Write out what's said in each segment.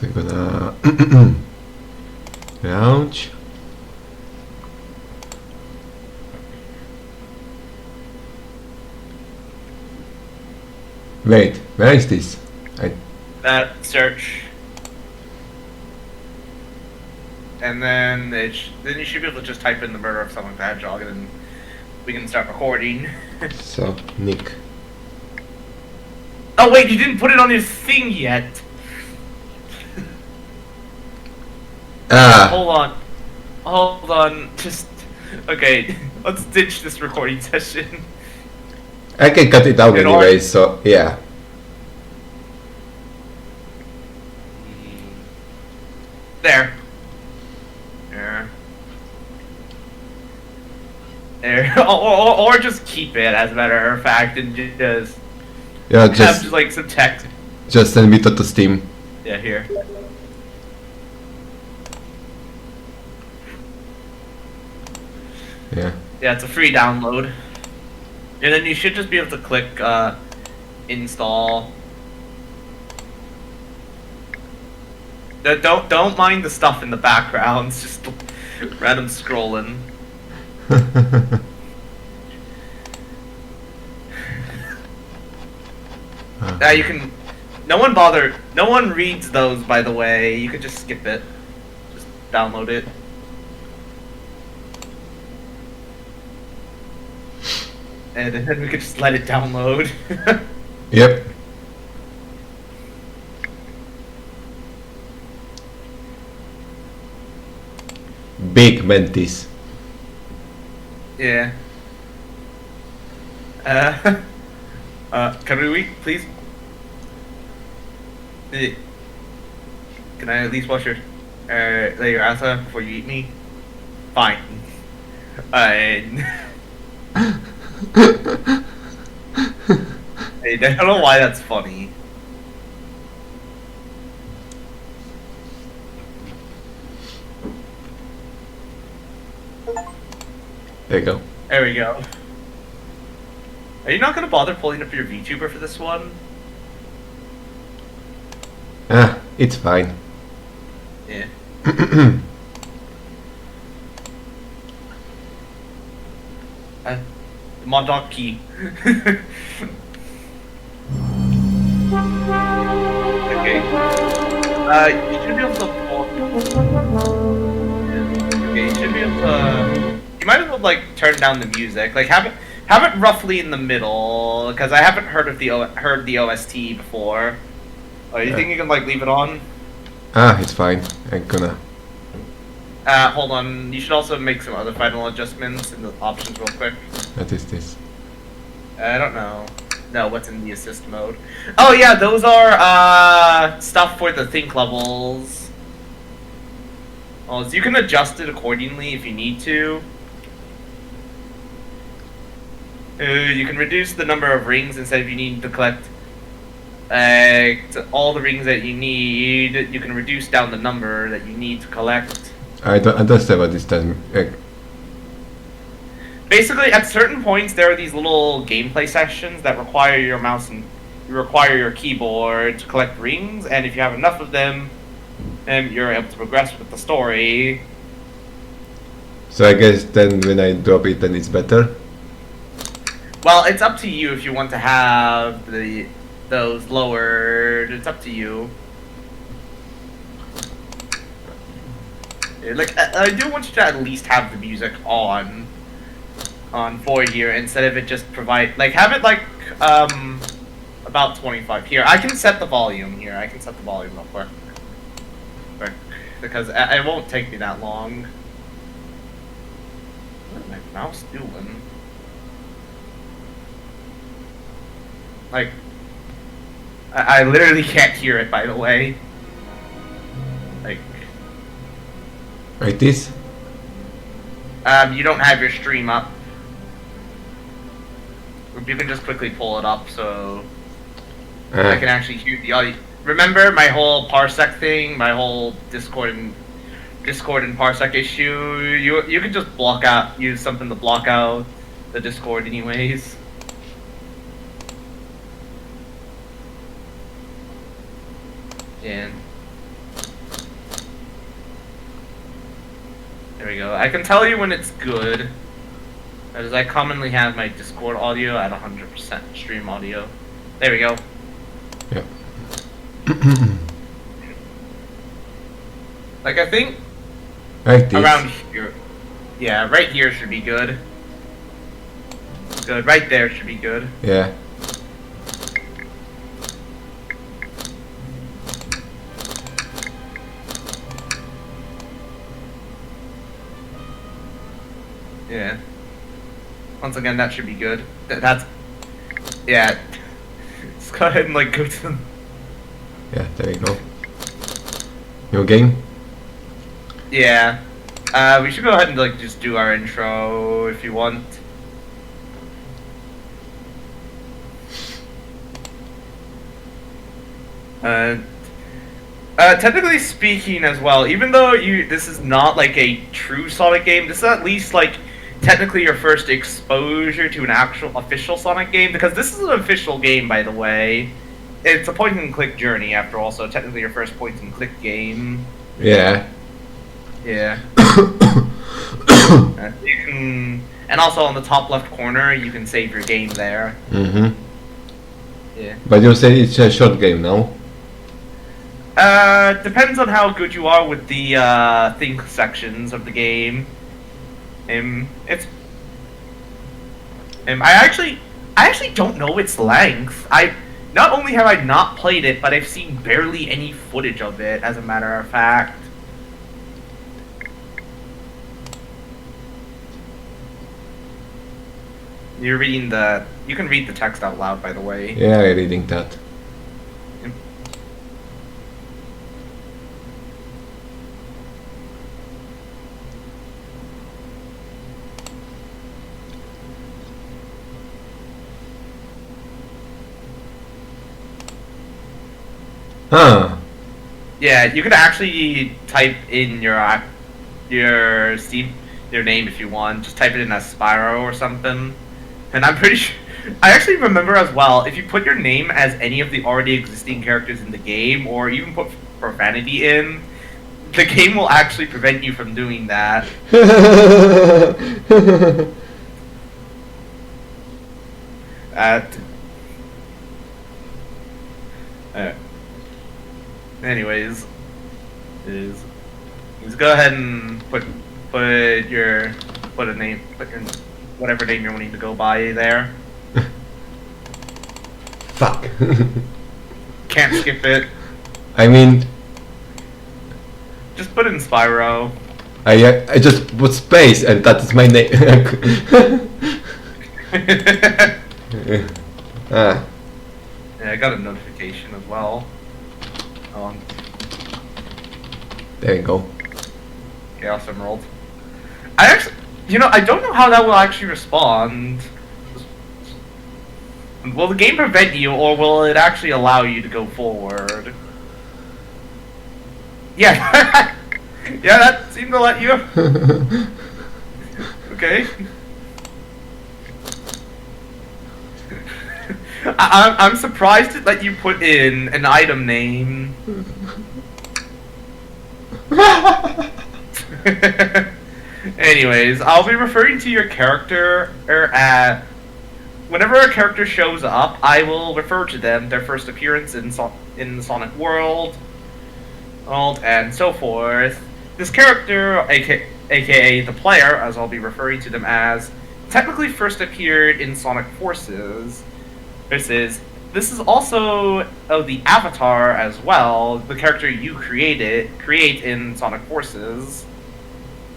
So I'm gonna launch. Wait, where is this? That search. And then then you should be able to just type in the murder of someone with the hedgehog, and then we can start recording. So, Nick. Oh wait, you didn't put it on your thing yet. Ah, Hold on. Just okay. Let's ditch this recording session. I can cut it out In anyway, so yeah. There. There. There. Or just keep it, as a matter of fact, and just Yeah, have just like some text. send me to Steam. Yeah, here. Yeah. Yeah, it's a free download. And then you should just be able to click install. Don't mind the stuff in the background. It's just random scrolling. You can. No one reads those, by the way. You could just skip it. Just download it. And then we could just let it download. Yep. Big Mantis. Yeah. Can we please? Can I at least wash your ass off before you eat me? Fine. I don't know why that's funny. There you go. There we go. Are you not gonna bother pulling up your VTuber for this one? Ah, it's fine. Yeah. The mod dog key. Okay. You should be able to pull. Okay, you should be able to. You might as well like turn down the music. Like have it roughly in the middle, because I haven't heard of heard the OST before. Oh, you think you can like leave it on? Ah, it's fine. I'm gonna. Hold on. You should also make some other final adjustments in the options real quick. What is this? I don't know. No, what's in the assist mode? Oh yeah, those are stuff for the think levels. Oh, so you can adjust it accordingly if you need to. You can reduce the number of rings instead of you needing to collect all the rings that you need. You can reduce down the number that you need to collect. I don't understand what this does. Basically, at certain points, there are these little gameplay sessions that require your mouse and your keyboard to collect rings, and if you have enough of them, then you're able to progress with the story. So I guess then when I drop it, then it's better. Well, it's up to you if you want to have those lowered. It's up to you. Like I do want you to at least have the music on for here instead of it just provide have it like about 25 here. I can set the volume here. I can set the volume real quick because it won't take me that long. What is my mouse doing? Like I literally can't hear it, by the way. Like this? You don't have your stream up. You can just quickly pull it up so I can actually hear the audio. Remember my whole parsec thing, my whole Discord and parsec issue? You can just use something to block out the Discord anyways. And There we go. I can tell you when it's good, as I commonly have my Discord audio at 100% stream audio. There we go. Yep. Like, I think Like this. around here. Yeah, right here should be good. Good. Right there should be good. Yeah. Yeah. Once again, that should be good. That's... Yeah. Let's go ahead and, like, go to them. Yeah, there we go. New game? Yeah. We should go ahead and, like, just do our intro if you want. Technically speaking as well, even though this is not like a true Sonic game, this is at least like technically your first exposure to an actual official Sonic game, because this is an official game, by the way. It's a point and click journey after all, so technically your first point and click game. Yeah. Yeah. You can, and also on the top left corner, you can save your game there. Mm-hmm. Yeah. But you say it's a short game now? Depends on how good you are with the think sections of the game. It's I actually don't know its length. Not only have I not played it, but I've seen barely any footage of it, as a matter of fact. You're reading the... You can read the text out loud, by the way. Yeah, I'm reading that. Yep. Huh. Yeah, you can actually type in your Steam, your name if you want. Just type it in as Spyro or something. And I'm pretty sure... I actually remember as well, if you put your name as any of the already existing characters in the game, or even put profanity in, the game will actually prevent you from doing that. Anyways, just go ahead and put your whatever name you're wanting to go by there. Fuck. Can't skip it. I mean, just put in Spyro. I just put space and that is my name. Ah. Yeah, I got a notification as well. There you go. Chaos Emerald. I actually, I don't know how that will actually respond. Will the game prevent you, or will it actually allow you to go forward? Yeah. Yeah, that seemed to let you. Okay. I'm surprised it let you put in an item name. Anyways, I'll be referring to your character whenever a character shows up, I will refer to them, their first appearance in the Sonic world, and so forth. This character, aka the player, as I'll be referring to them as, technically first appeared in Sonic Forces. This is also the avatar as well, the character you create in Sonic Forces.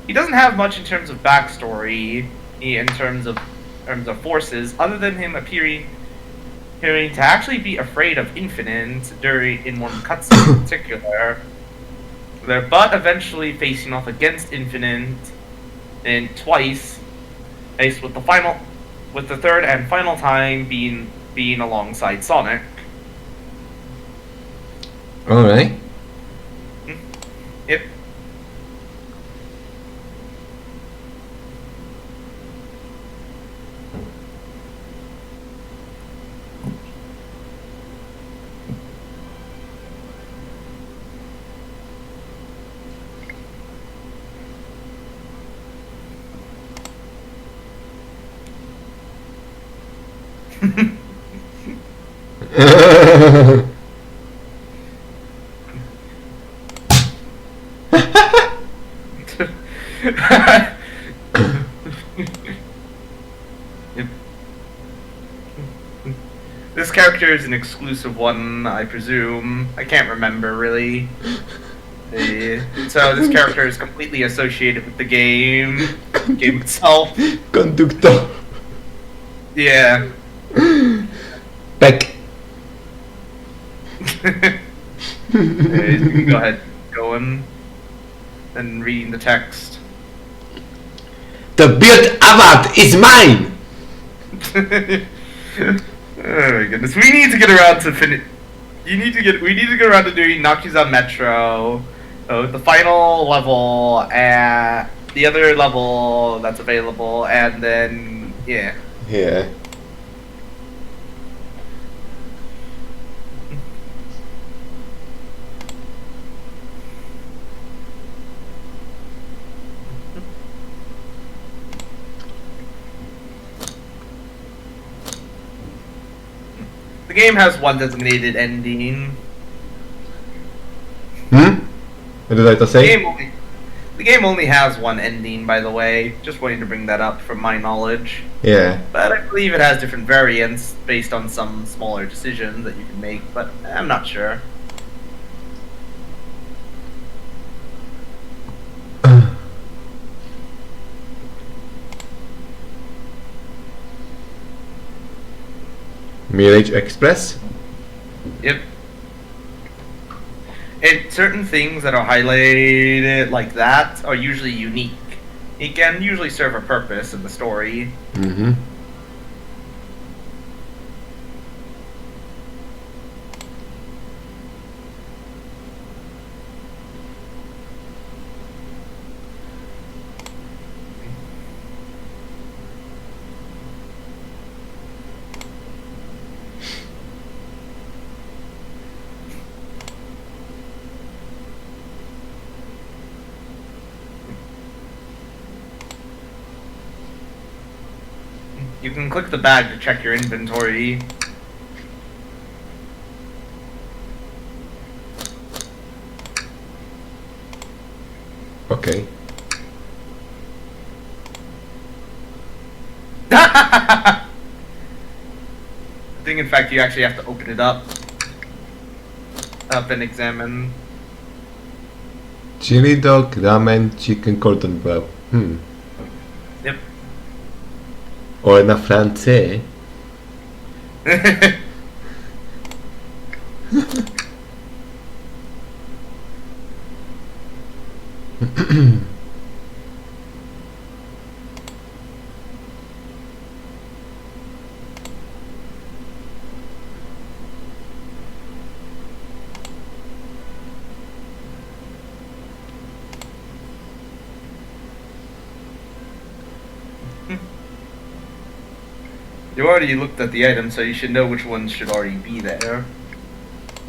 He doesn't have much in terms of backstory, in terms of Forces, other than him appearing to actually be afraid of Infinite in one cutscene in particular, but eventually facing off against Infinite and twice, with the third and final time being alongside Sonic. Alright. Yep. Yep. This character is an exclusive one, I presume. I can't remember really. So this character is completely associated with the game itself. Conductor. Yeah. Back. You can go ahead, going and reading the text. The built award is mine. Oh my goodness, we need to get around to finish. We need to get around to doing Nakuza Metro, the final level, and the other level that's available, and then yeah. Yeah. The game has one designated ending. What did I just say? The game only has one ending, by the way. Just wanting to bring that up from my knowledge. Yeah. But I believe it has different variants based on some smaller decisions that you can make, but I'm not sure. Mirage Express? Yep. And certain things that are highlighted like that are usually unique. It can usually serve a purpose in the story. Mm-hmm. You can click the bag to check your inventory. Okay. I think in fact you actually have to open it up and examine. Chili dog, ramen, chicken, cordon bleu. Yep. Or in francese. You already looked at the item, so you should know which ones should already be there.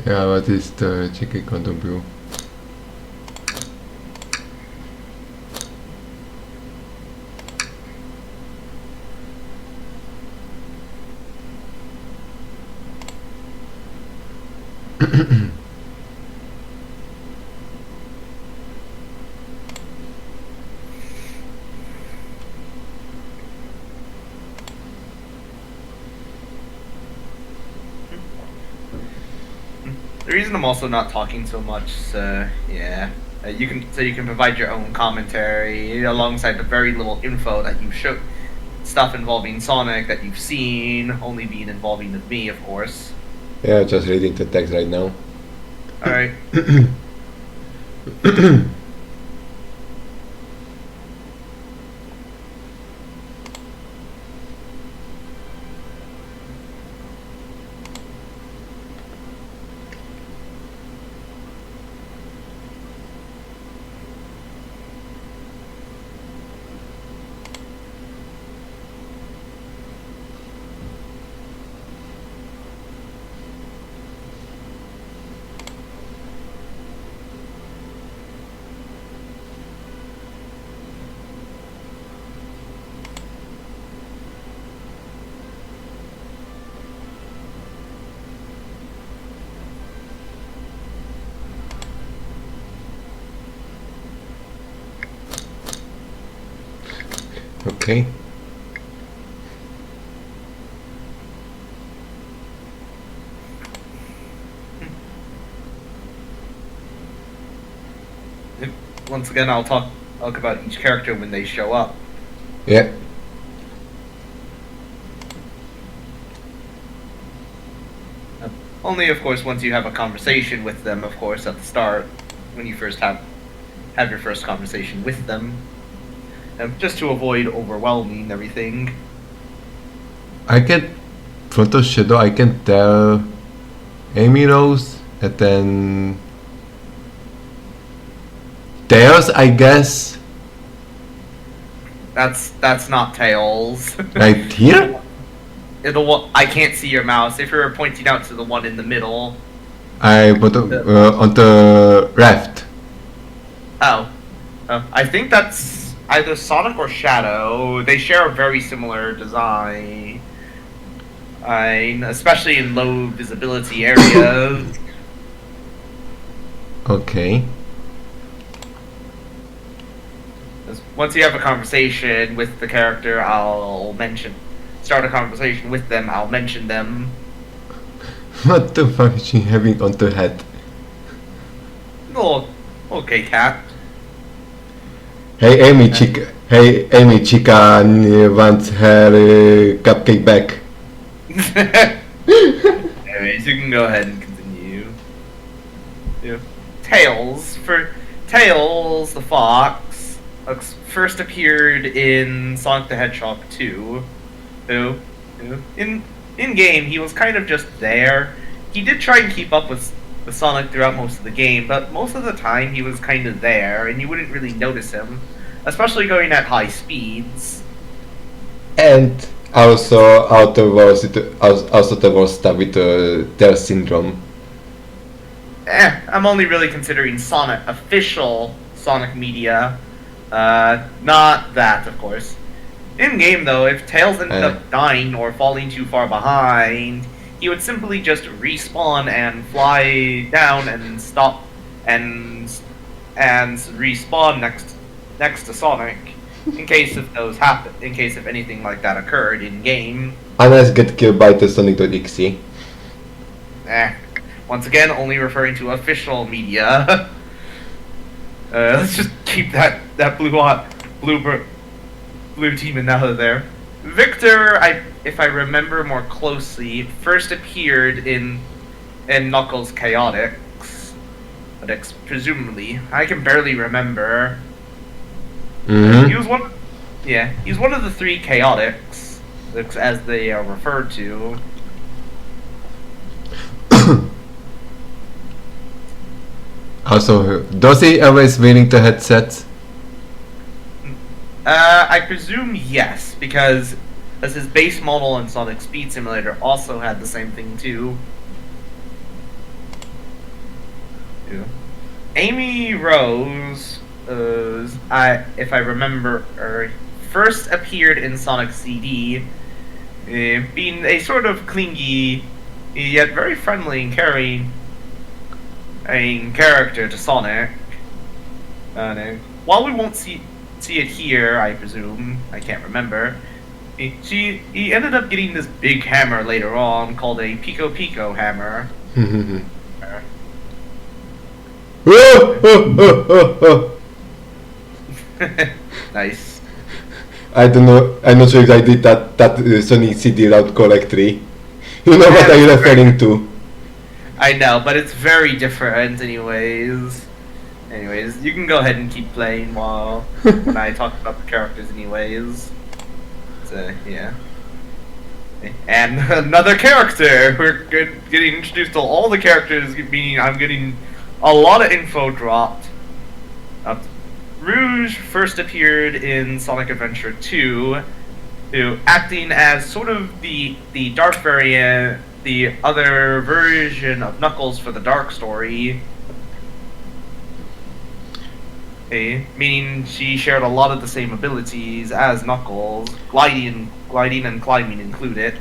Yeah, what is the chicken cordon bleu? The reason I'm also not talking so much, yeah, you can provide your own commentary alongside the very little info that you show, stuff involving Sonic that you've seen, only being involving with me, of course. Yeah, just reading the text right now. All right. Okay. Once again, I'll talk about each character when they show up. Yeah. Only, of course, once you have a conversation with them, of course, at the start, when you first have your first conversation with them, just to avoid overwhelming everything. I can front of shadow. I can tell Amy Rose, and then Tails, I guess. That's not Tails. Right here? I can't see your mouse. If you're pointing out to the one in the middle. I put on the left. Oh. I think that's either Sonic or Shadow. They share a very similar design. Especially in low visibility areas. Okay. Once you have a conversation with the character, start a conversation with them, I'll mention them. What the fuck is she having on the head? Oh, okay, cat. Hey Amy, chica. Hey Amy, chica wants her cupcake back. Anyways, you can go ahead and continue. Yeah. Tails the fox first appeared in Sonic the Hedgehog 2. In game he was kind of just there. He did try and keep up with Sonic throughout most of the game, but most of the time he was kind of there, and you wouldn't really notice him, especially going at high speeds. And also, there was stuff with Tails syndrome. I'm only really considering official Sonic media. Not that, of course. In game, though, if Tails ended up dying or falling too far behind, he would simply just respawn and fly down and stop and respawn next to Sonic. In case if anything like that occurred in game. Unless get killed by the Sonic.exe. Once again, only referring to official media. Let's just keep that blue team out of there. Victor, if I remember more closely, first appeared in Knuckles Chaotix, presumably. I can barely remember. Mm-hmm. He was one of the three Chaotix, as they are referred to. Also, does he always wearing the headset? I presume yes, because as his base model in Sonic Speed Simulator also had the same thing too. Yeah. Amy Rose, if I remember, first appeared in Sonic CD, being a sort of clingy, yet very friendly and caring character to Sonic. While we won't see it here, I presume, I can't remember. He ended up getting this big hammer later on called a Pico Pico hammer. Nice. I don't know. I'm not sure if I did that Sonic CD loud correctly. You know what I'm referring to. I know, but it's very different anyways. Anyways, you can go ahead and keep playing when I talk about the characters anyways. So, yeah. And another character! We're getting introduced to all the characters, meaning I'm getting a lot of info dropped. Rouge first appeared in Sonic Adventure 2, acting as sort of the dark variant, the other version of Knuckles for the Dark story. Meaning she shared a lot of the same abilities as Knuckles, gliding and climbing included.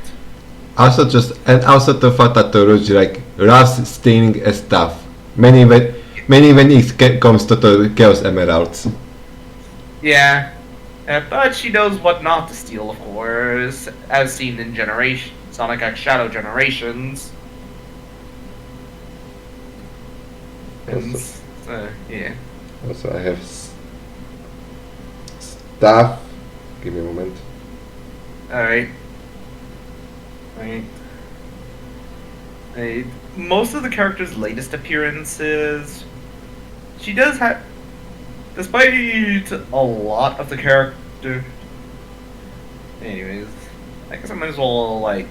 Also the fact that the Rouge loves stealing stuff. Many when it comes to the Chaos Emeralds. Yeah. But she knows what not to steal, of course, as seen in Sonic X Shadow Generations. And, yeah. Also, I have stuff. Give me a moment. Alright. Most of the character's latest appearances, she does have, despite a lot of the character. Anyways, I guess I might as well like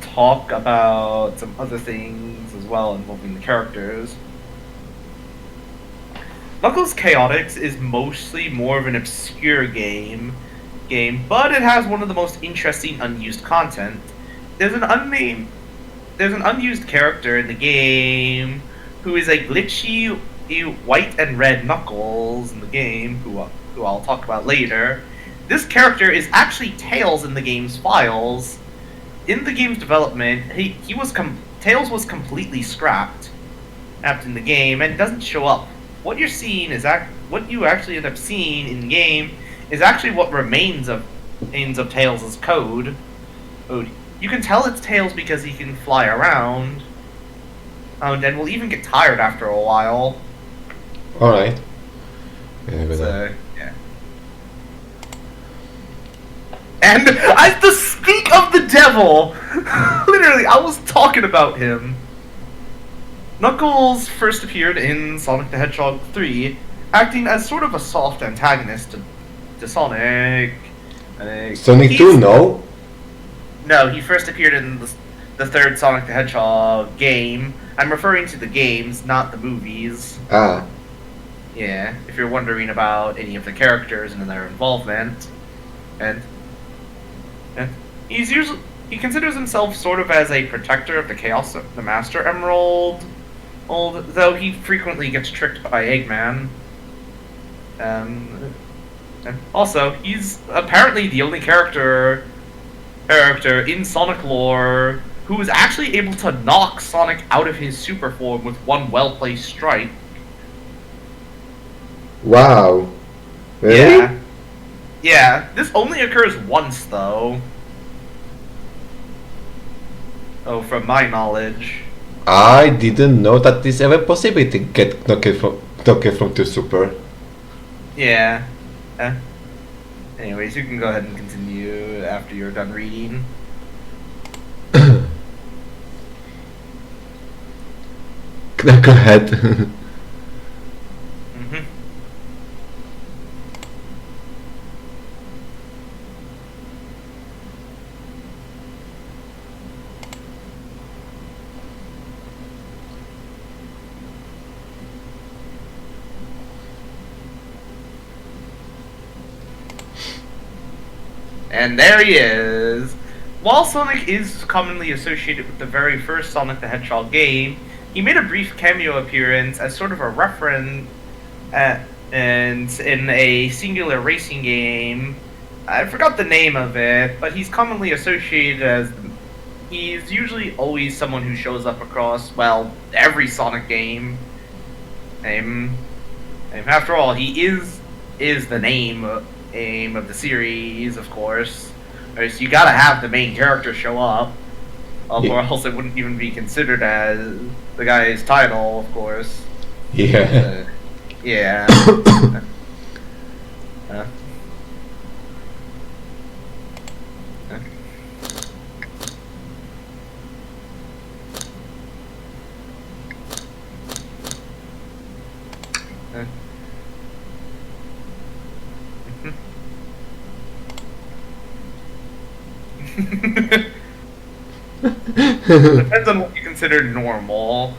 talk about some other things as well involving the characters. Knuckles Chaotix is mostly more of an obscure game, but it has one of the most interesting unused content. There's an unused character in the game who is a glitchy white and red Knuckles in the game, who I'll talk about later. This character is actually Tails in the game's files. In the game's development, Tails was completely scrapped in the game and doesn't show up. What you're seeing is what you actually end up seeing in the game is actually what remains of Tails' code. You can tell it's Tails because he can fly around, and will even get tired after a while. Alright. Yeah. And as the speak of the devil, literally, I was talking about him. Knuckles first appeared in Sonic the Hedgehog 3, acting as sort of a soft antagonist to Sonic. Sonic 2, no? No, he first appeared in the third Sonic the Hedgehog game. I'm referring to the games, not the movies. Ah. Yeah, if you're wondering about any of the characters and their involvement. And he considers himself sort of as a protector of the Master Emerald, though he frequently gets tricked by Eggman. And also, he's apparently the only character in Sonic lore who is actually able to knock Sonic out of his super form with one well-placed strike. Wow. Really? Yeah, this only occurs once, though. Oh, from my knowledge. I didn't know that this ever possible to get knocked from two super. Yeah. Anyways, you can go ahead and continue after you're done reading. Go ahead. And there he is! While Sonic is commonly associated with the very first Sonic the Hedgehog game, he made a brief cameo appearance as sort of a reference and in a singular racing game. I forgot the name of it, but he's commonly associated as... He's usually always someone who shows up across, well, every Sonic game. After all, he is the name of the series, of course. So you gotta have the main character show up, or else it wouldn't even be considered as the guy's title, of course. Yeah. Yeah. Depends on what you consider normal.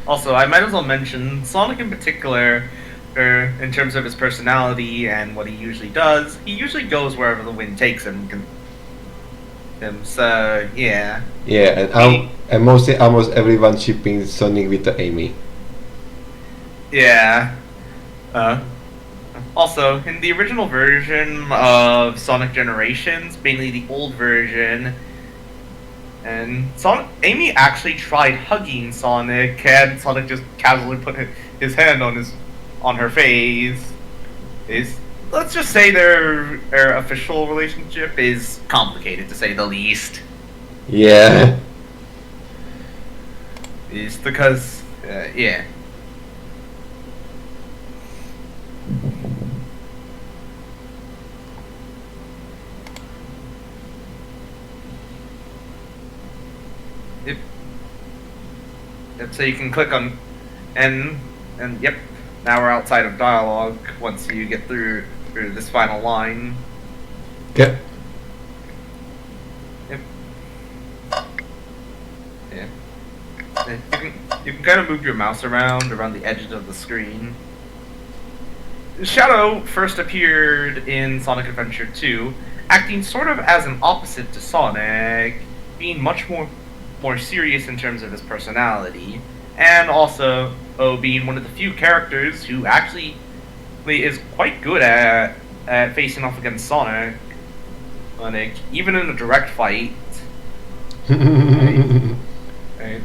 Also, I might as well mention Sonic in particular, in terms of his personality and what he usually does. He usually goes wherever the wind takes him. So yeah. Yeah, and almost everyone shipping Sonic with Amy. Yeah. Also, in the original version of Sonic Generations, mainly the old version, and Amy actually tried hugging Sonic, and Sonic just casually put his hand on her face. Let's just say their official relationship is complicated, to say the least. Yeah. Is because yeah. Yep. Yep, so you can click on and yep. Now we're outside of dialogue once you get through this final line. Okay. Yep. Yeah. You can kind of move your mouse around the edges of the screen. Shadow first appeared in Sonic Adventure 2, acting sort of as an opposite to Sonic, being much more serious in terms of his personality, and also being one of the few characters who actually is quite good at facing off against Sonic, even in a direct fight. Right.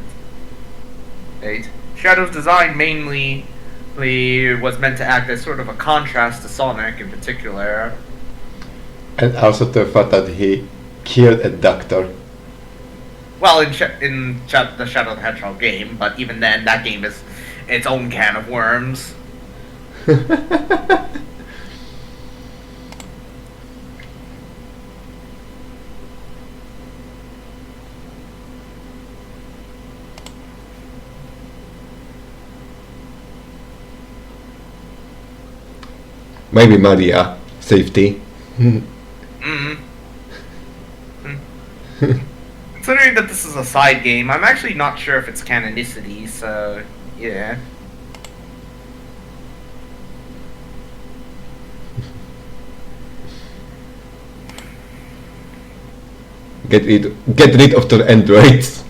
Right. Shadow's design mainly was meant to act as sort of a contrast to Sonic in particular. And also the fact that he killed a doctor. Well, in the Shadow the Hedgehog game, but even then, that game is its own can of worms. Maybe Maria. Safety. Considering that this is a side game, I'm actually not sure if it's canonicity, so yeah. Get rid of the androids.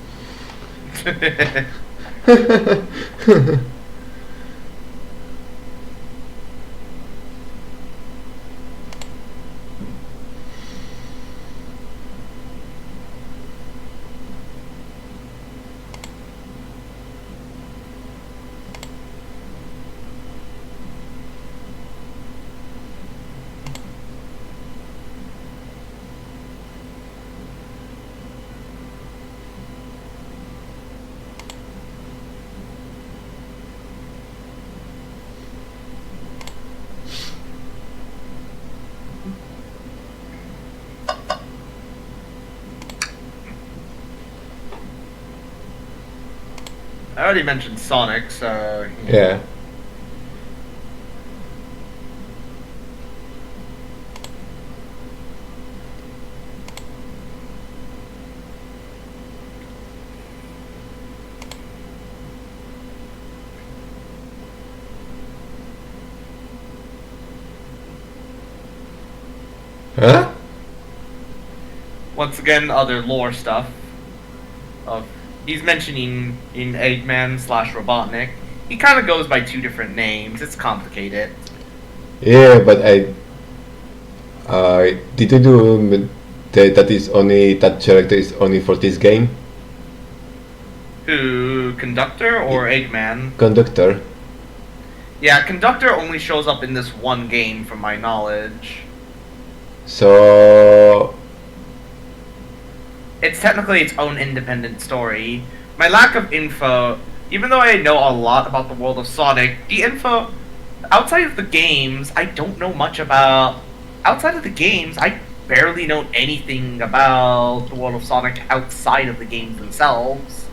I already mentioned Sonic, so Yeah. Huh? once again, other lore stuff. He's mentioning in Eggman / Robotnik. He kind of goes by two different names. It's complicated. Yeah, but I did you do that is only that character is only for this game? Who, Conductor or Eggman? Conductor. Yeah, Conductor only shows up in this one game, from my knowledge. So It's technically its own independent story. My lack of info, even though I know a lot about the world of Sonic, the info outside of the games, I don't know much about. Outside of the games, I barely know anything about the world of Sonic outside of the games themselves.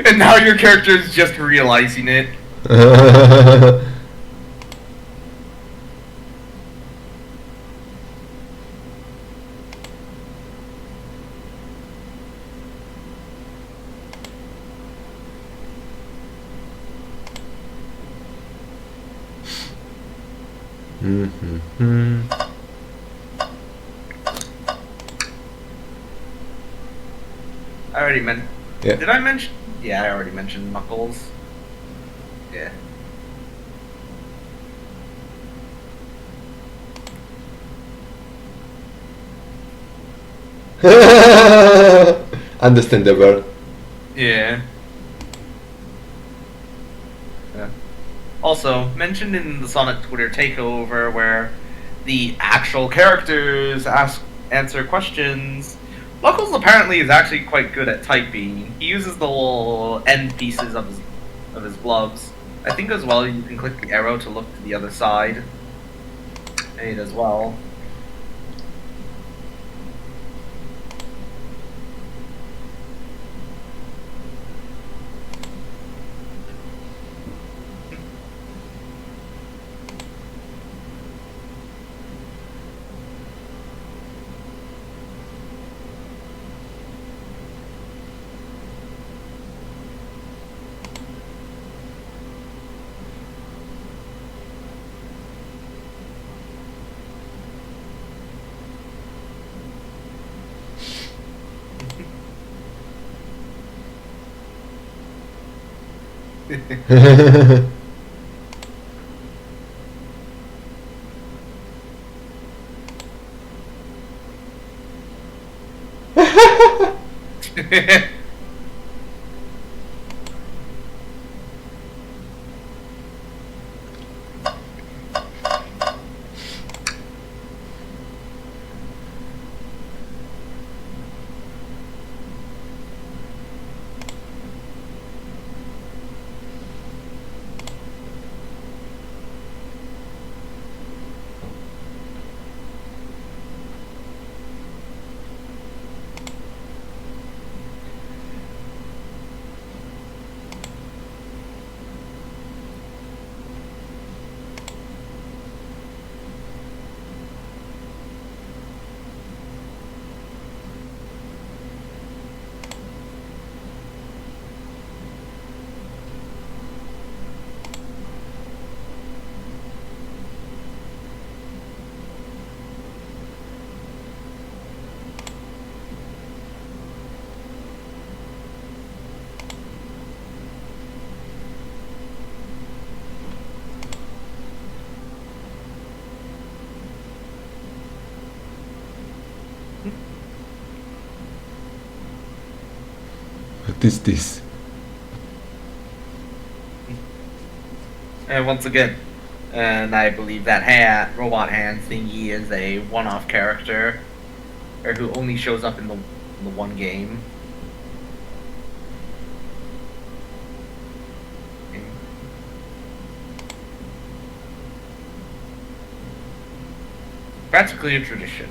And now your character is just realizing it. I already meant. Yeah. Did I mention? Yeah, I already mentioned Knuckles. Yeah. Understandable. Yeah. Yeah. Also, mentioned in the Sonic Twitter takeover where the actual characters answer questions. Knuckles apparently is actually quite good at typing. He uses the little end pieces of his gloves. I think as well you can click the arrow to look to the other side. Made as well. What is this? And once again, and I believe that robot hand thingy is a one-off character, or who only shows up in the one game. Practically a tradition.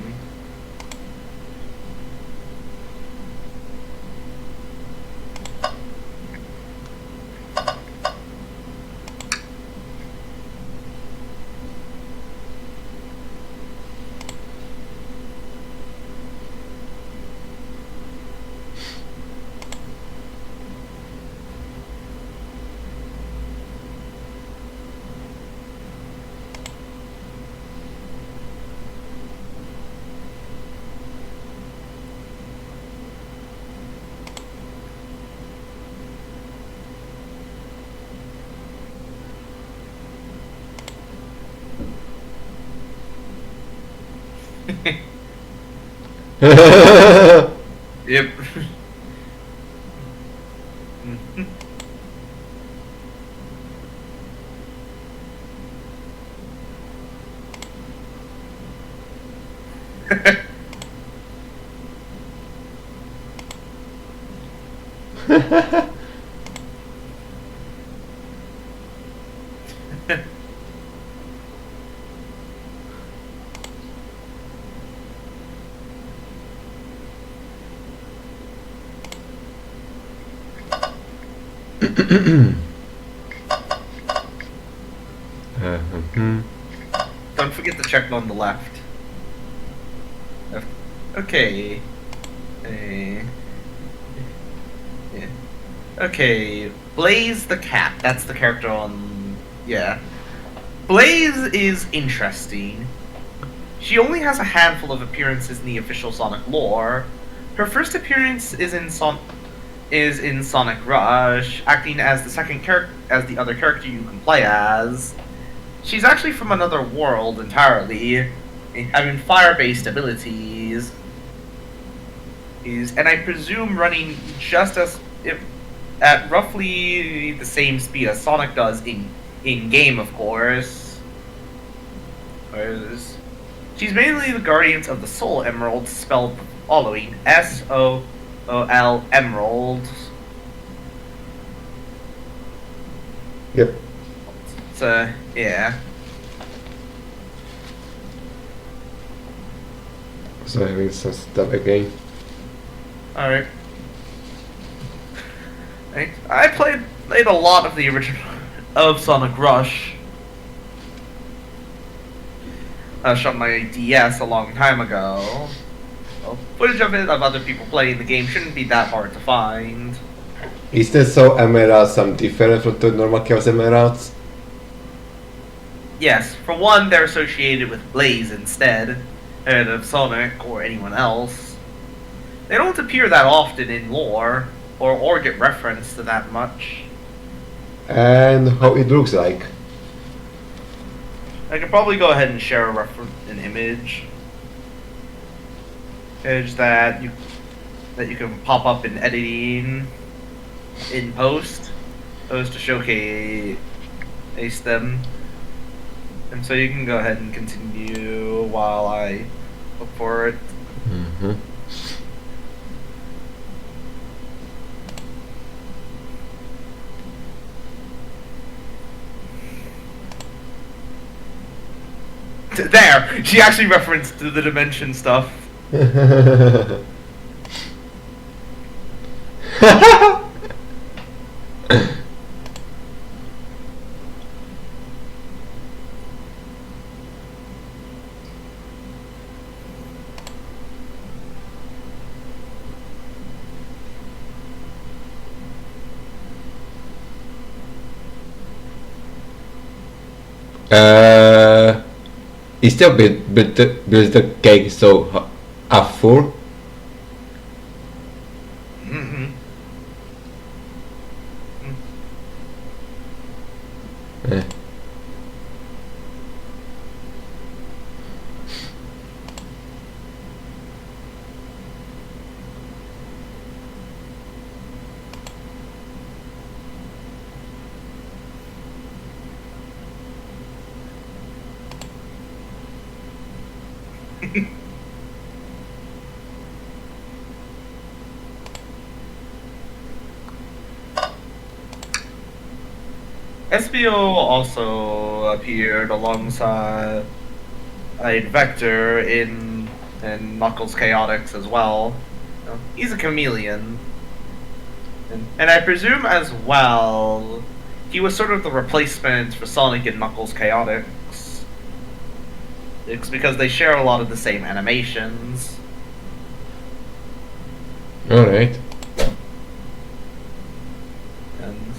Yep. Don't forget to check on the left. Okay. Yeah. Okay. Blaze the Cat. That's the character on. Yeah. Blaze is interesting. She only has a handful of appearances in the official Sonic lore. Her first appearance is in Sonic Rush, acting as the other character you can play as. She's actually from another world entirely, having fire-based abilities. And I presume running at roughly the same speed as Sonic does in game, of course. She's mainly the guardians of the Soul Emeralds, spelled following SOOL Emeralds. Yep. So yeah. So having some stuff again. Alright. I played a lot of the original of Sonic Rush. I shot my DS a long time ago. Well, footage of other people playing the game shouldn't be that hard to find. Is the Soul Emerald some different from the normal Chaos Emeralds? Yes, for one, they're associated with Blaze instead of Sonic or anyone else. They don't appear that often in lore, or get referenced to that much. And how it looks like? I could probably go ahead and share an image. That you can pop up in editing in post to showcase them. And so you can go ahead and continue while I look for it. Mm-hmm. There! She actually referenced to the dimension stuff. Is there build the cake so full? Mm-hmm. Eh. SBO also appeared alongside Vector in Knuckles Chaotix as well. He's a chameleon. And I presume as well, he was sort of the replacement for Sonic in Knuckles Chaotix. It's because they share a lot of the same animations. Alright. And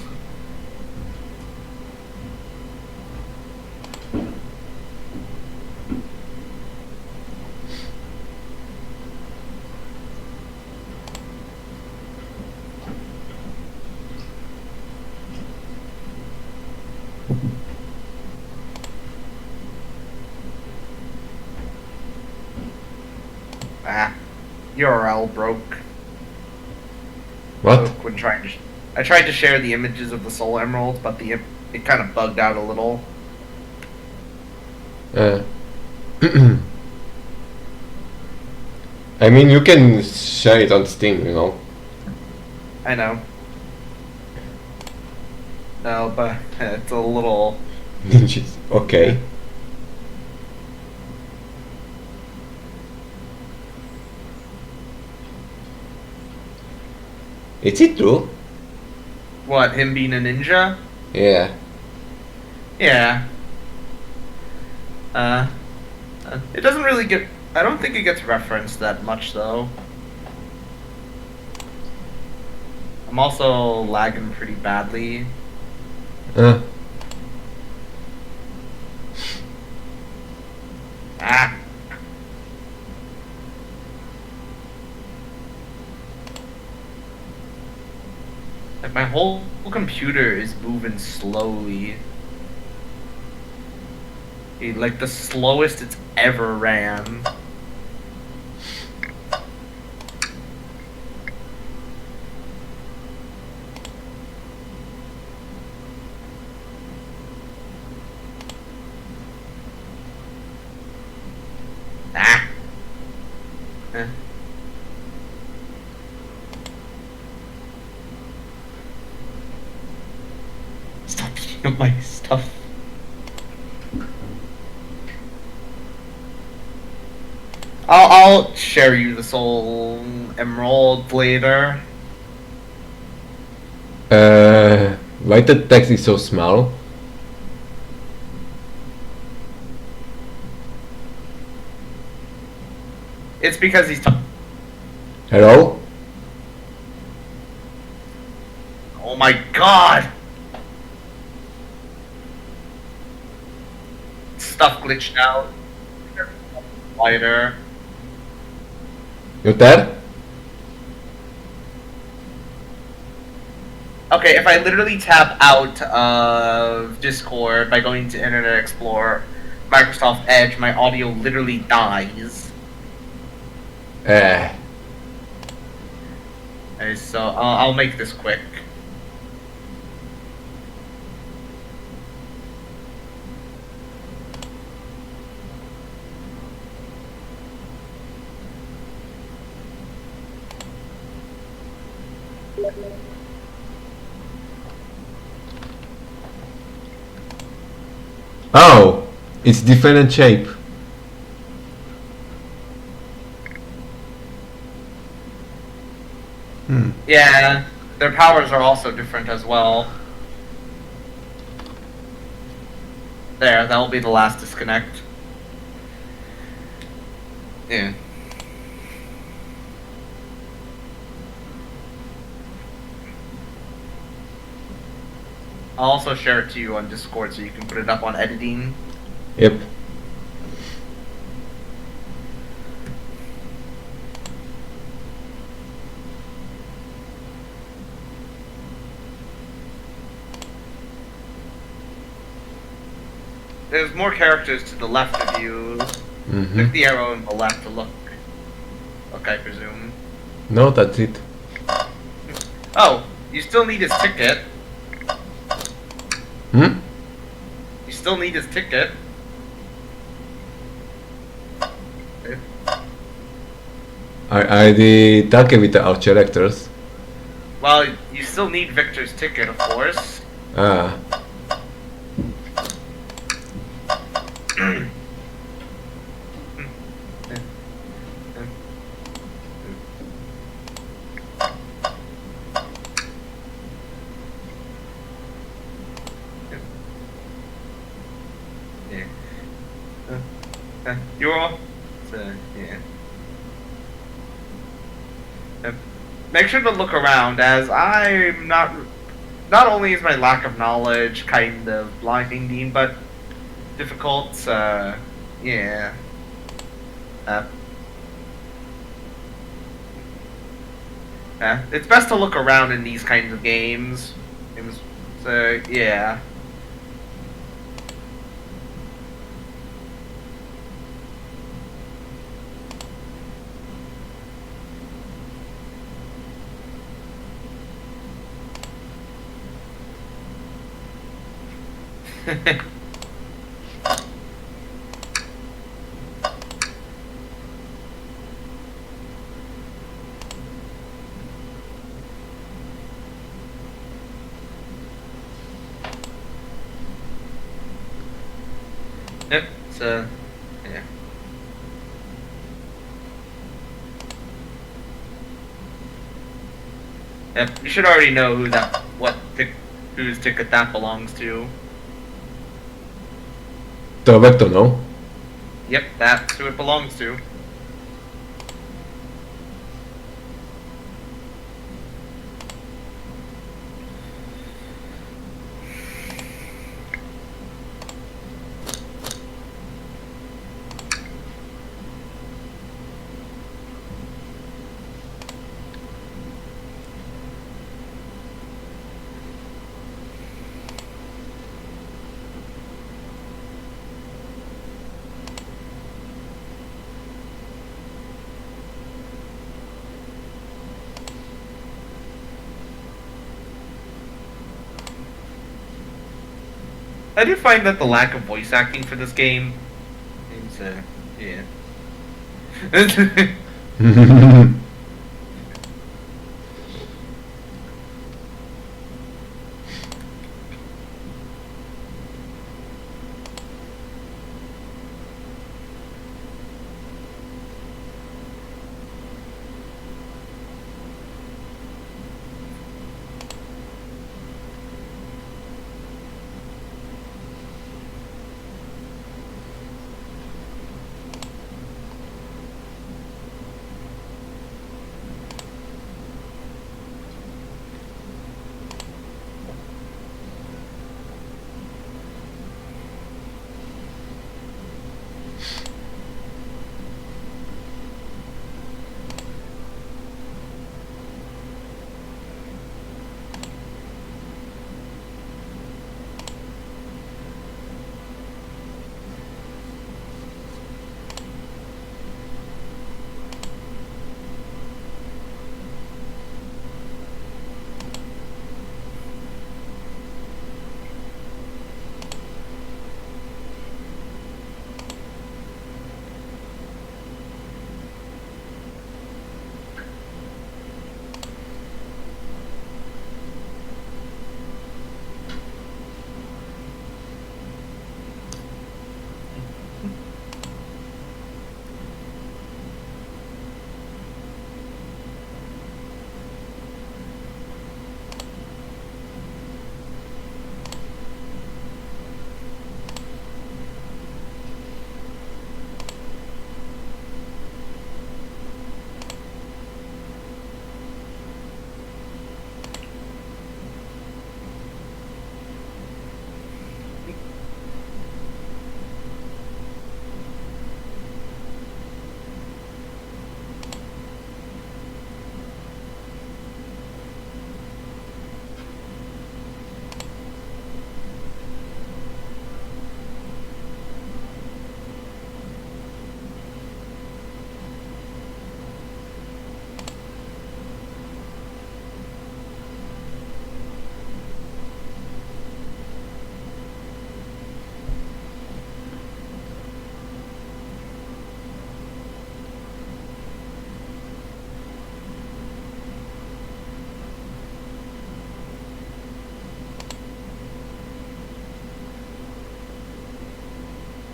URL broke. What? When I tried to share the images of the Soul Emeralds, but it kind of bugged out a little. I mean, you can share it on Steam, you know. I know. No, but it's a little. Okay. Is it true? What, him being a ninja? Yeah. Yeah. It doesn't really get. I don't think it gets referenced that much, though. I'm also lagging pretty badly. Like, my whole computer is moving slowly. Like the slowest it's ever ran. Ah. Eh. Stop eating up my stuff. I'll share you the soul emerald later. Why the text is so small? It's because he's. Hello? Oh my god! Stuff glitched out. Wider. You there? Okay, if I literally tap out of Discord by going to Internet Explorer, Microsoft Edge, my audio literally dies. Eh. Okay, so I'll make this quick. Oh, it's different shape. Yeah, their powers are also different as well. There, that'll be the last disconnect. Yeah. I'll also share it to you on Discord so you can put it up on editing. Yep. There's more characters to the left of you. Click the arrow on the left to look. Okay, I presume. No, that's it. Oh, you still need his ticket. Hmm? You still need his ticket. Okay. Are the talking with the archer actors? Well, you still need Victor's ticket, of course. Ah. You're all. Yeah. Make sure to look around, as I'm not. Not only is my lack of knowledge kind of blinding, but difficult. Yeah. It's best to look around in these kinds of games. So yeah. Yep. So yeah. Yep. You should already know whose ticket that belongs to. The vector, no? Yep, that's who it belongs to. I do find that the lack of voice acting for this game is, yeah.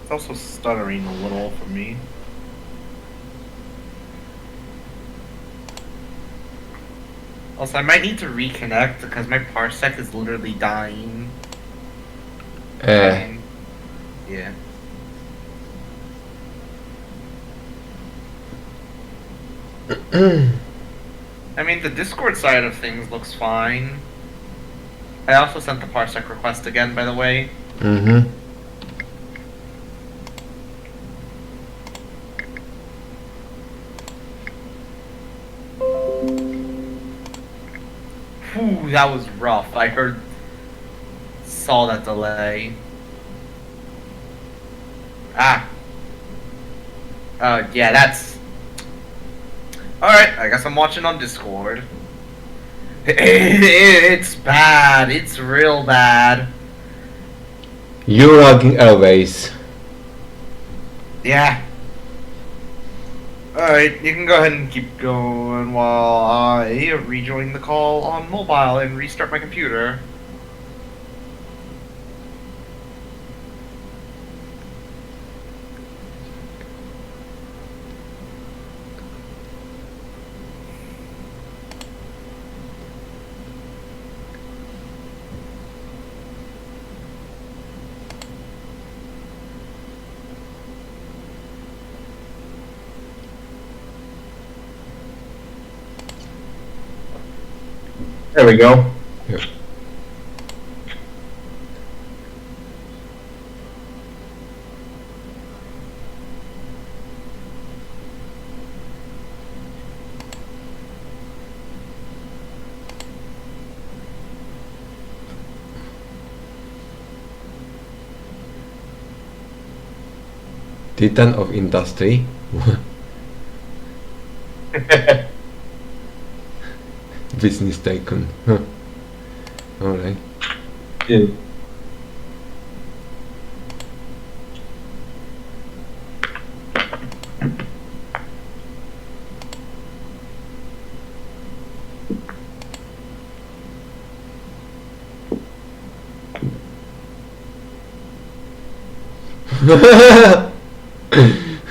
It's also stuttering a little for me. Also, I might need to reconnect because my parsec is literally dying. Eh. Yeah. I mean, the Discord side of things looks fine. I also sent the parsec request again, by the way. Mm-hmm. Whew, that was rough. I saw that delay. Ah. Yeah, that's... Alright, I guess I'm watching on Discord. It's bad. It's real bad. You're lagging always. Yeah. Alright, you can go ahead and keep going while I rejoin the call on mobile and restart my computer. There we go. Yeah. Titan of industry. Business tycoon. Huh. Alright. Yeah.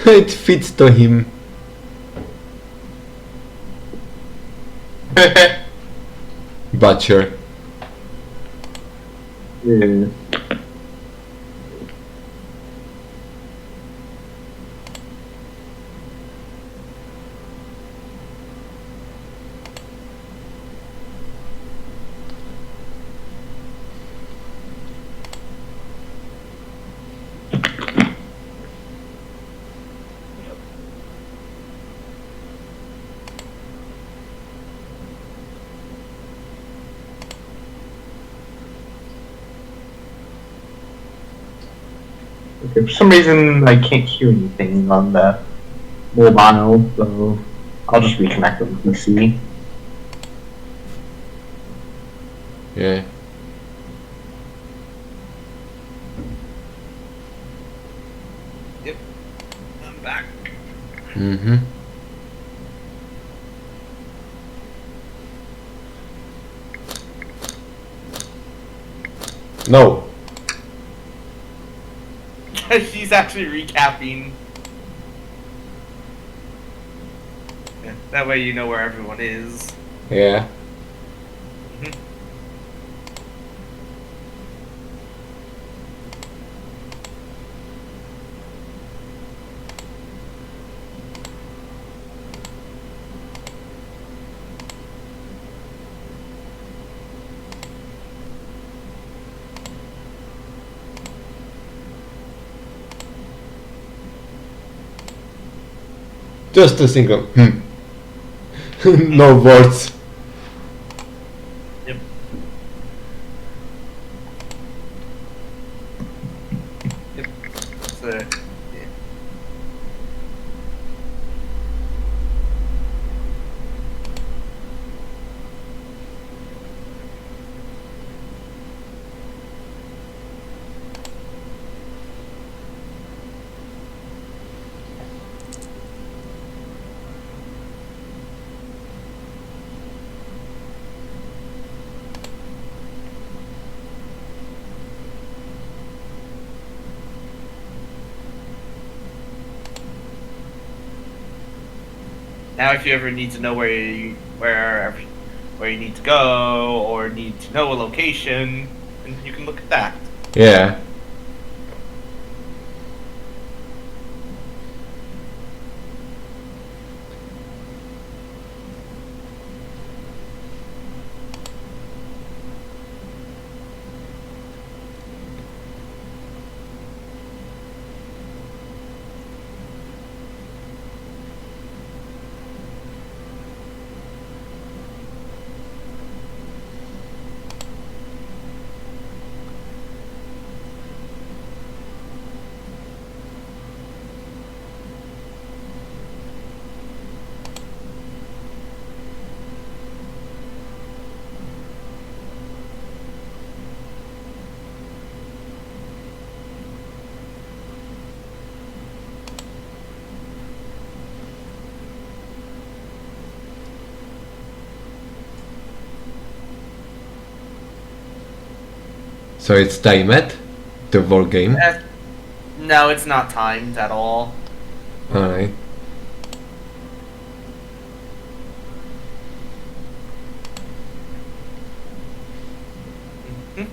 It fits to him. Butcher. Yeah. Okay, for some reason I can't hear anything on the mobile, so I'll just reconnect on the PC. Yeah. Yep. I'm back. Mm-hmm. No. She's actually recapping. Yeah, that way you know where everyone is. Yeah. Mhm. Just a single. No words. Yep. Yep. So, yeah. Now, if you ever need to know where you need to go or need to know a location, then you can look at that. Yeah. So it's timed, the war game. No, it's not timed at all. Alright. Mhm.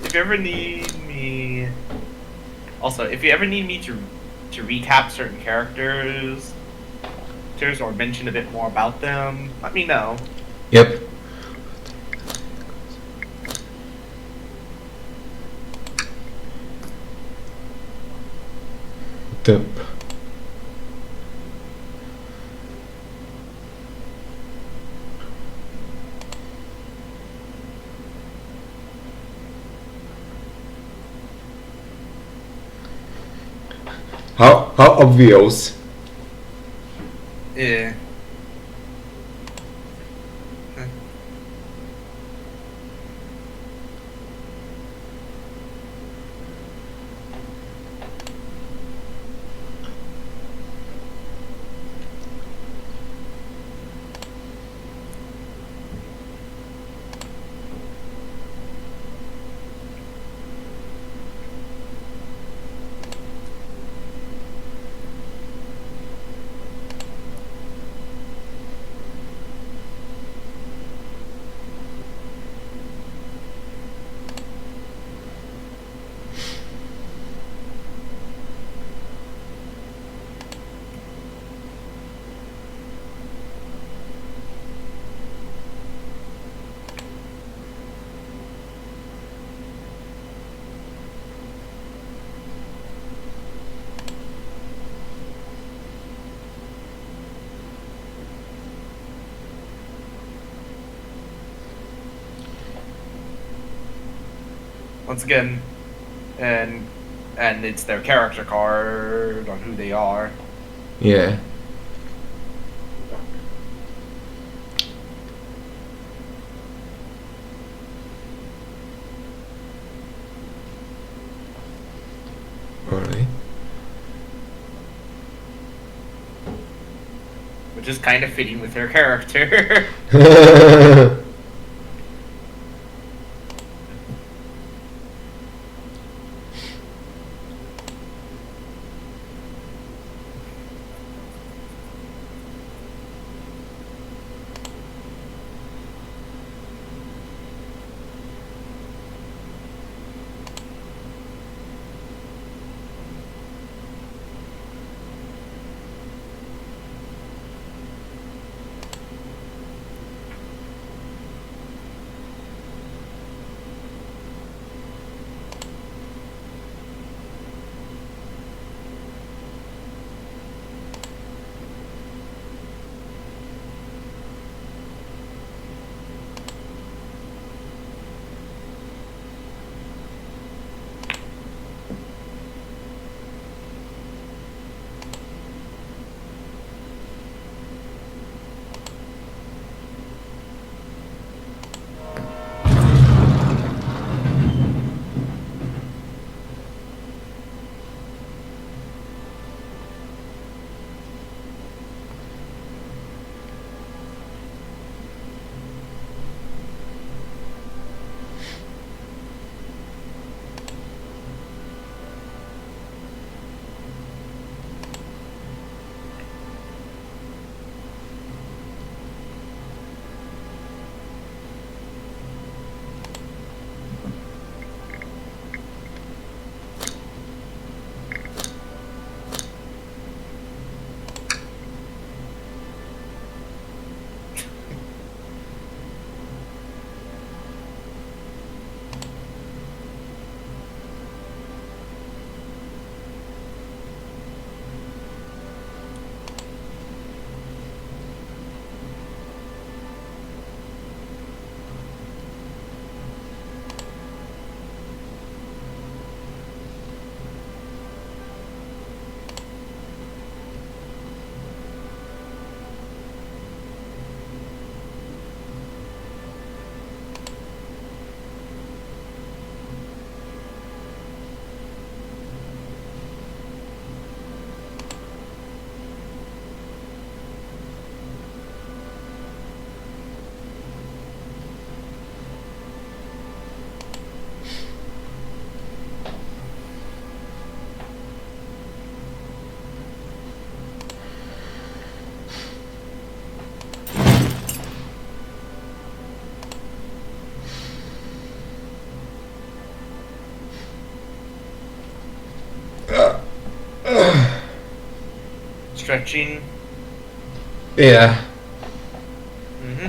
If you ever need me, also, if you ever need me to recap certain characters, or mention a bit more about them, let me know. Yep. The how obvious. Yeah. once again, and it's their character card on who they are. Yeah. Alright. Which is kind of fitting with their character. Stretching. Yeah. Mm-hmm.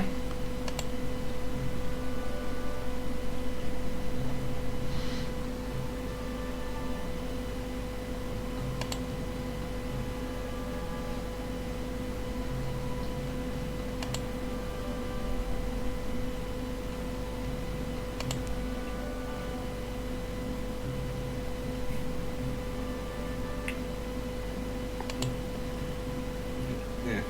Yeah.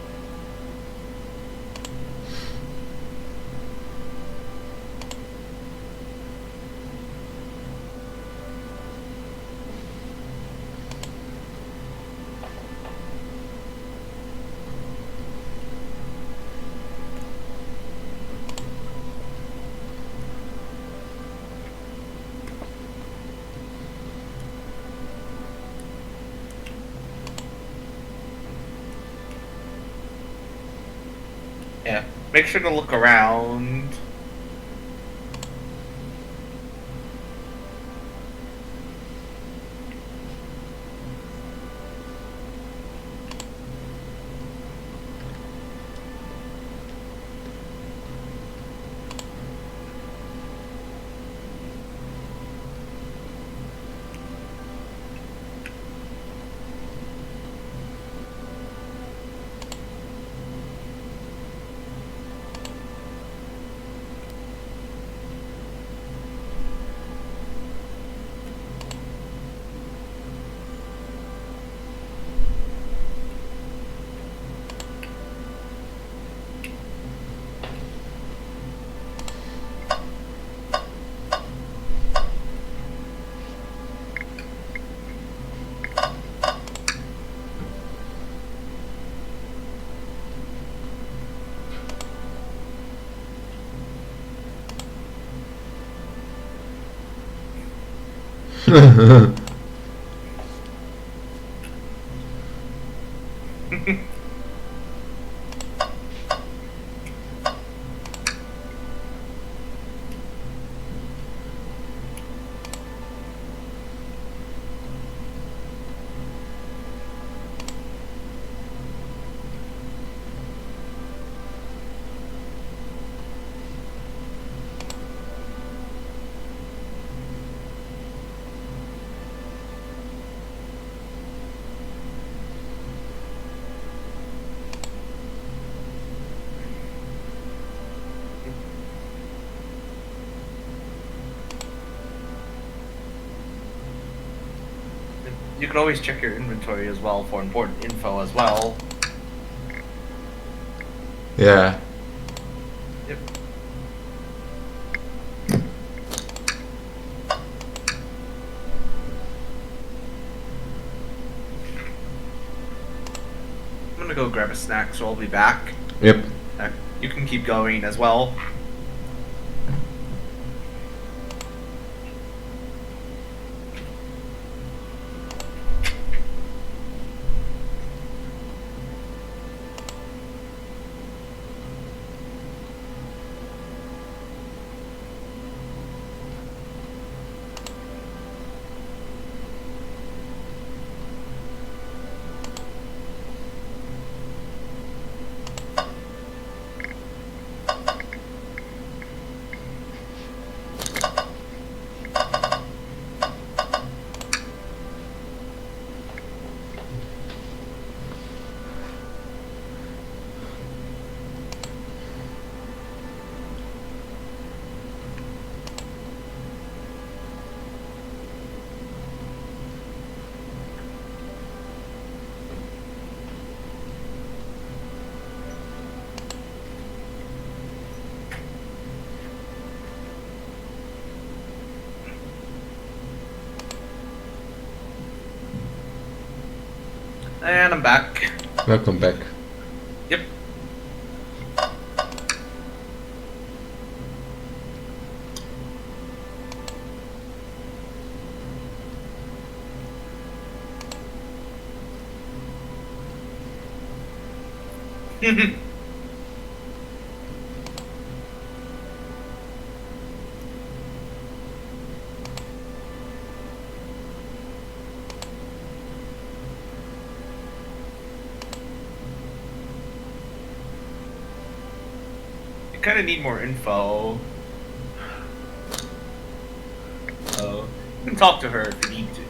Yeah. Make sure to look around. You can always check your inventory as well for important info as well. Yeah. Yep. I'm gonna go grab a snack, so I'll be back. Yep. You can keep going as well. And I'm back. Welcome back. Yep. Kind of need more info. Oh, you can talk to her if you need to.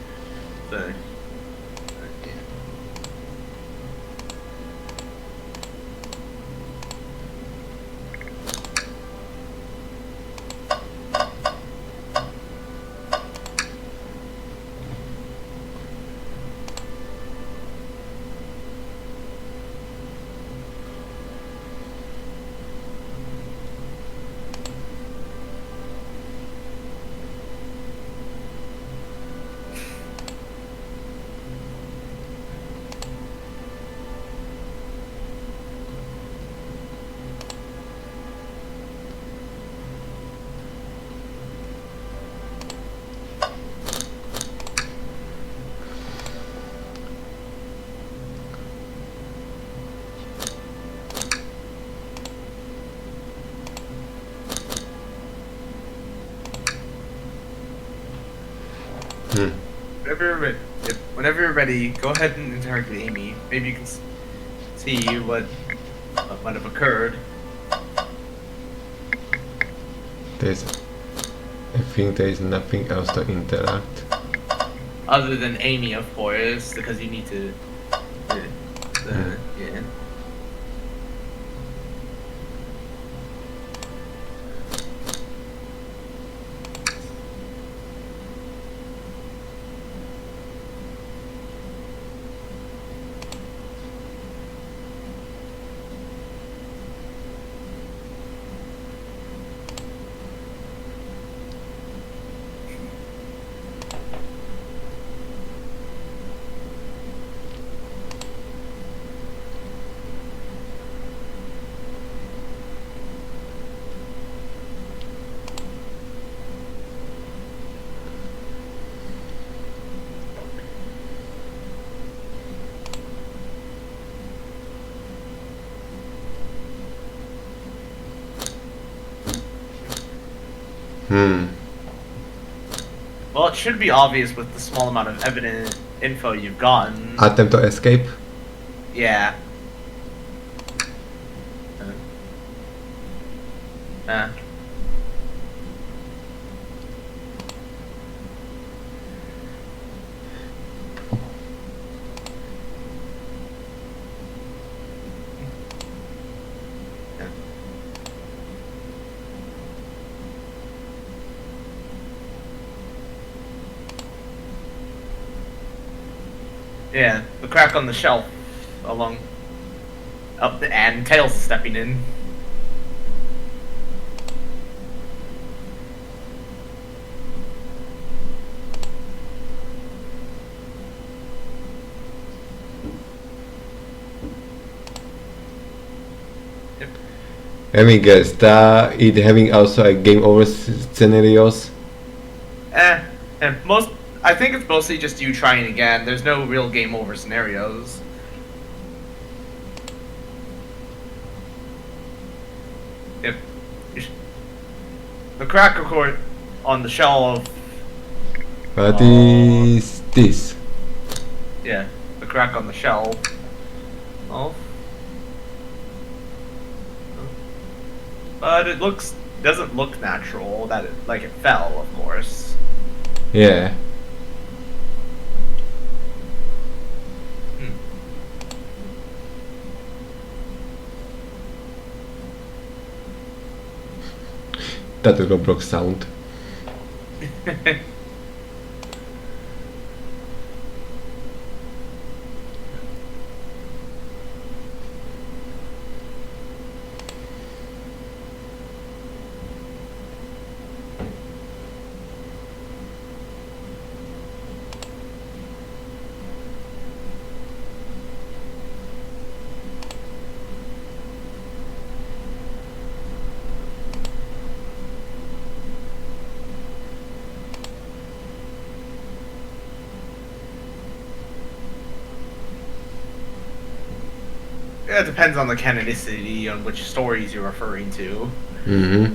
So, yeah. Whenever you're ready, go ahead and interrogate Amy. Maybe you can see what might have occurred. I think there is nothing else to interact. Other than Amy, of course, because you need to. Yeah. Well, it should be obvious with the small amount of evident info you've gotten. Attempt to escape. Yeah. Yeah, the crack on the shelf along up the and Tails is stepping in. Let me guess, that it having also a game over scenarios? And I think it's mostly just you trying again. There's no real game over scenarios. If the crack record on the shelf. What is this? Yeah, the crack on the shelf. Oh. But it doesn't look natural that it fell, of course. Yeah. That Roblox sound. Yeah, it depends on the canonicity on which stories you're referring to. Mm-hmm.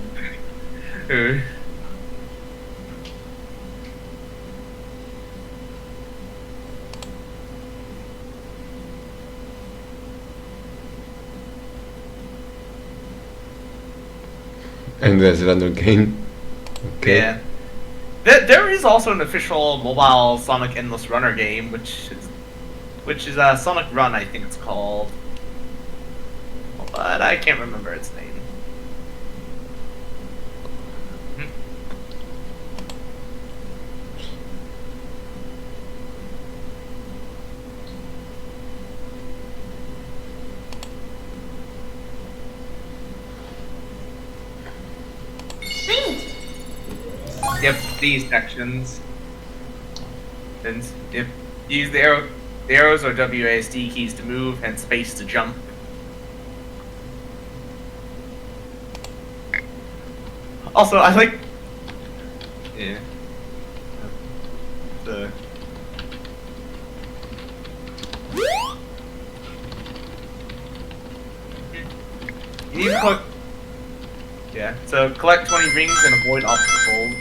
And there's another game. Okay. Yeah. There is also an official mobile Sonic Endless Runner game, which is Sonic Run, I think it's called. But I can't remember its name. Yep, these sections. And if you use the arrows or WASD keys to move and space to jump. Also, I like. Yeah. The. You need to collect. Yeah. So collect 20 rings and avoid obstacles.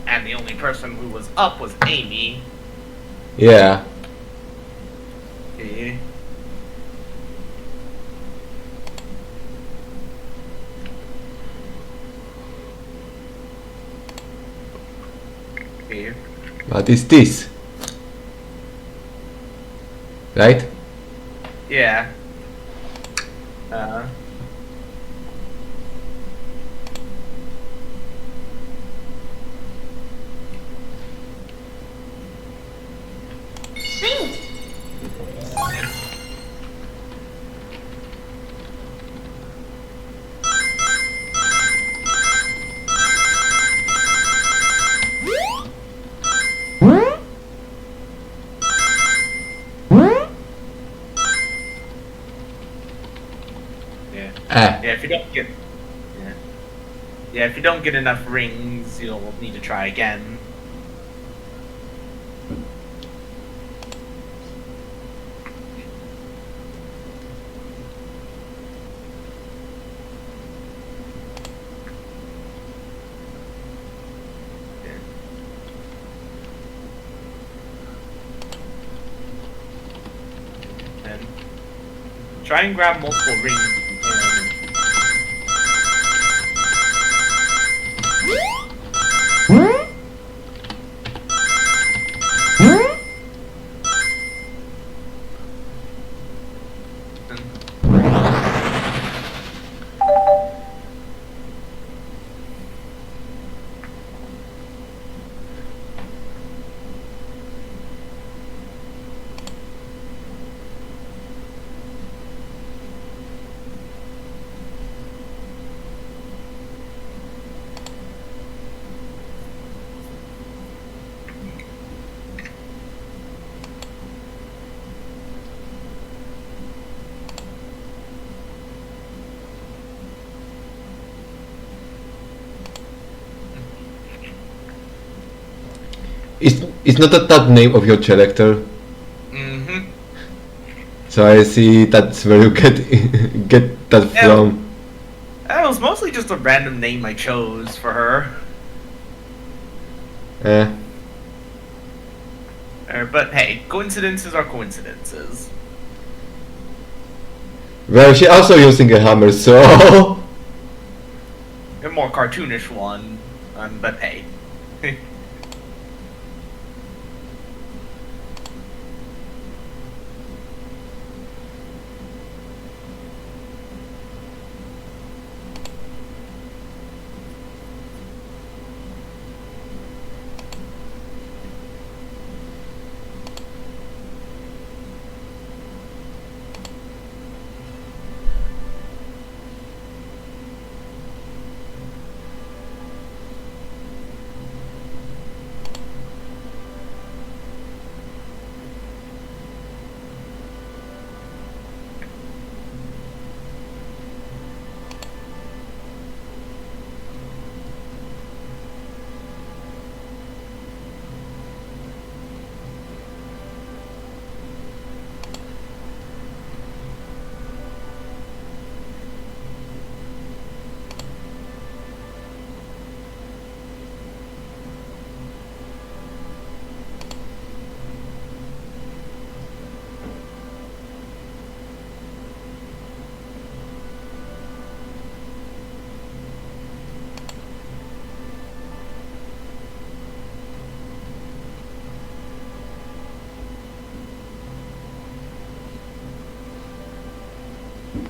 And the only person who was up was Amy. Yeah. Okay. Okay. What is this? Right? Yeah. Ah. Yeah, if you don't get. Yeah, if you don't get enough rings, you'll need to try again. Then try and grab multiple rings if you can. It's not the top name of your character, Mm-hmm. so I see that's where you get that Yeah. from. That was mostly just a random name I chose for her. Eh. But hey, coincidences are coincidences. Well, she also using a hammer, so A more cartoonish one, but hey.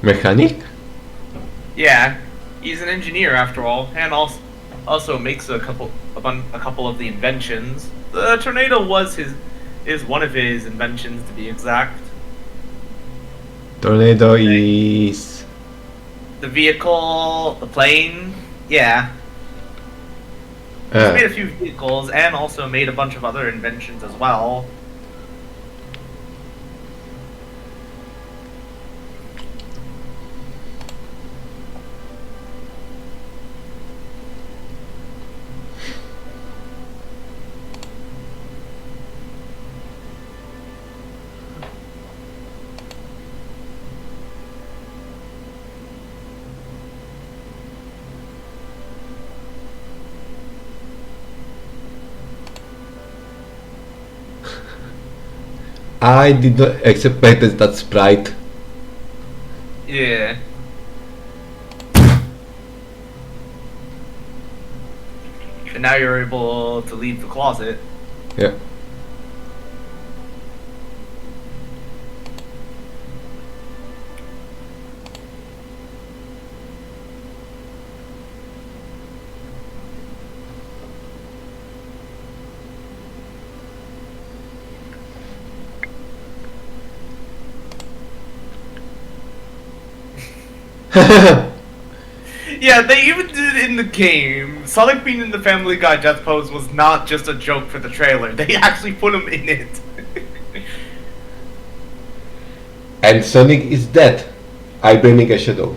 mechanic? Yeah, he's an engineer after all, and also makes a couple of the inventions. The tornado is one of his inventions, to be exact. Tornado is The vehicle, the plane, yeah. He's made a few vehicles and also made a bunch of other inventions as well. I did not expect that sprite. Yeah. And now you're able to leave the closet. Yeah. Yeah, they even did it in the game. Sonic being in the Family Guy death pose was not just a joke for the trailer. They actually put him in it. And Sonic is dead. I bringing a shadow.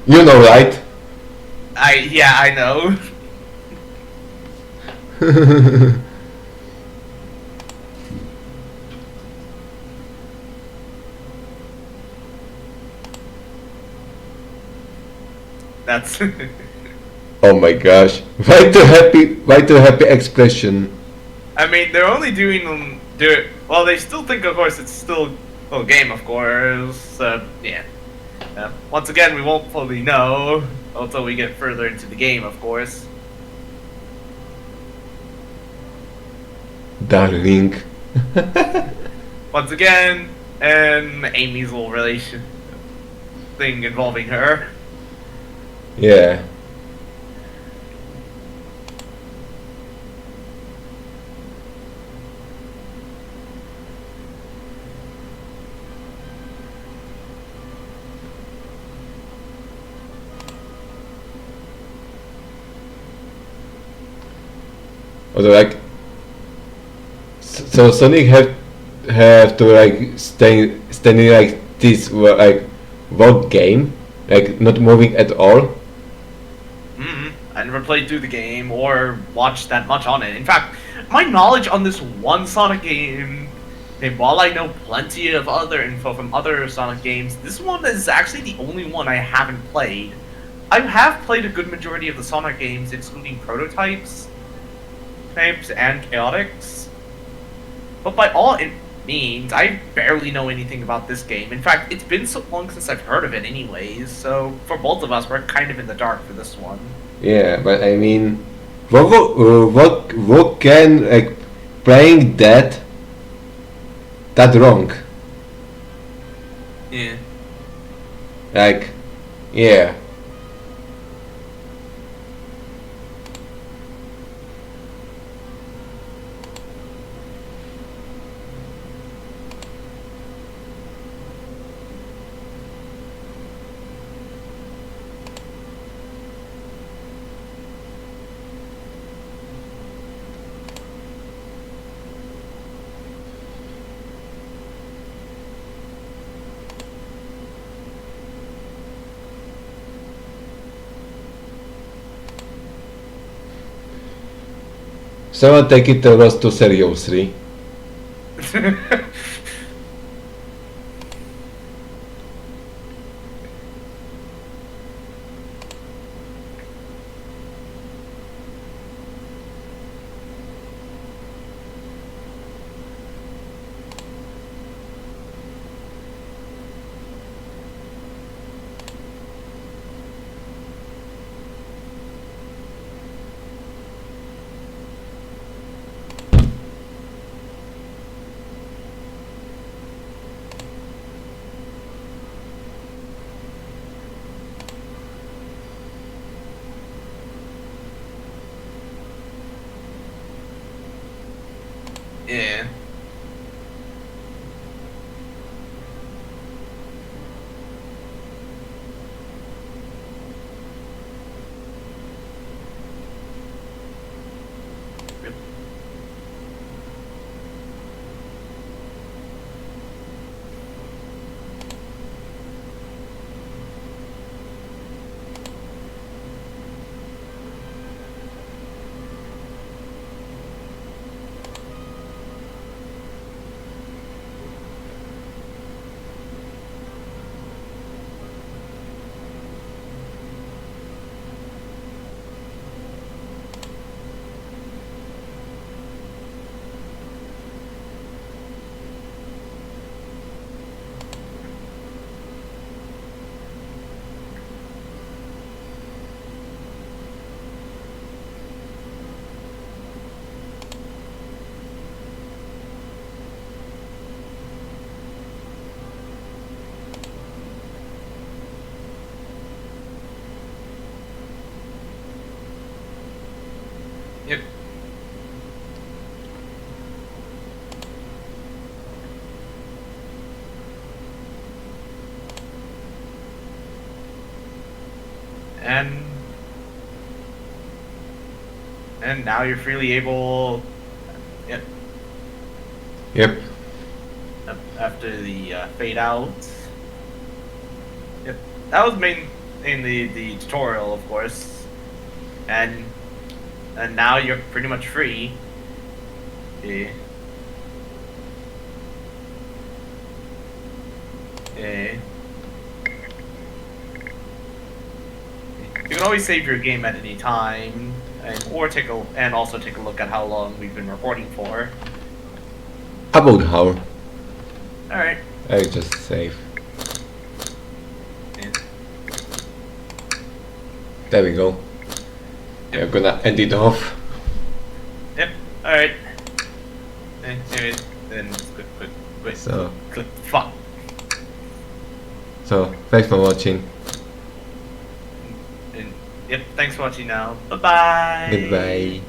You know, right? Yeah, I know. That's. Oh my gosh. Why too happy? Why too happy expression? I mean, they're only doing them. Well, they still think, of course, it's still a game, of course. Yeah. Once again, we won't fully know until we get further into the game, of course. Darling. Once again, and Amy's little relation thing involving her. Yeah. Although like, so Sonic have to like standing like this like one game, like not moving at all. I never played through the game or watched that much on it. In fact, my knowledge on this one Sonic game, and while I know plenty of other info from other Sonic games, this one is actually the only one I haven't played. I have played a good majority of the Sonic games, excluding prototypes, and chaotics. But by all it means, I barely know anything about this game. In fact, it's been so long since I've heard of it anyways, so for both of us, we're kind of in the dark for this one. Yeah, but I mean, what can like playing that wrong? Yeah. Like, yeah. Someone take it too seriously. Yeah. Yep. And And now you're freely able. Yep. Yep. After the fade out. Yep. That was mainly the tutorial, of course. And now you're pretty much free. Yeah. Yeah. You can always save your game at any time, and also take a look at how long we've been recording for. About how? All right. I just save. Yeah. There we go. Yep. I'm gonna end it off. Yep. All right. Anyways, then quick. So, Click. Fuck. so thanks for watching. And yep. Thanks for watching. Now. Bye bye. Goodbye.